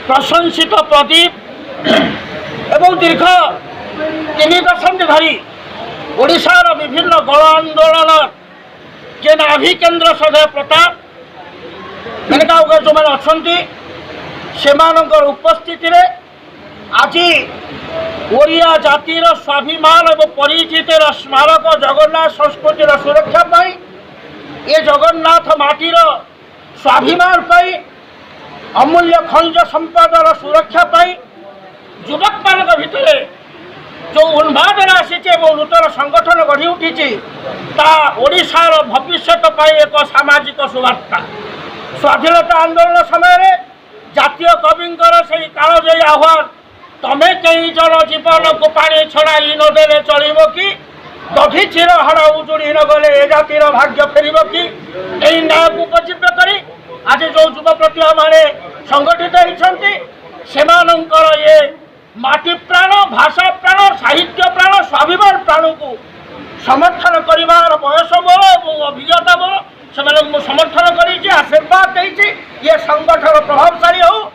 प्रशंसित प्रदीप एवं दीर्घ 3 दशंधि धरी ओडिशार विभिन्न गण आंदोलन जे नाभि केन्द्र सदय प्रताप मेनका जो मैंने अच्छा उपस्थित आज ओडिया जातिर स्वाभिमान और परिचितर स्मारक जगन्नाथ संस्कृतिर सुरक्षा पाई ये जगन्नाथ माटीर स्वाभिमान पाई अमूल्य खनिज संपदर सुरक्षा पाई युवक मान भितर जो उन्मादन आसी नूतन संगठन गढ़ी उठी ओडिशार भविष्य एक सामाजिक सुवार्ता स्वाधीनता आंदोलन समय जातीय कविंकर से कालजयी आह्वान तमे कई जन जीवन को पानी छड़ाई नदेले चलो कि दधि चिर हाड़ उजुड़ी न गले ए जातिर भाग्य फेर कि यही न्याय को उपजीव्य करी आज जो युव प्रतिभा माने संगठित होती ये माटी प्राण भाषा प्राण साहित्य प्राण स्वाभिमान प्राण को समर्थन कर बयस बल और अभिज्ञता बल से समर्थन कर आशीर्वाद ये संगठन प्रभावशाली हो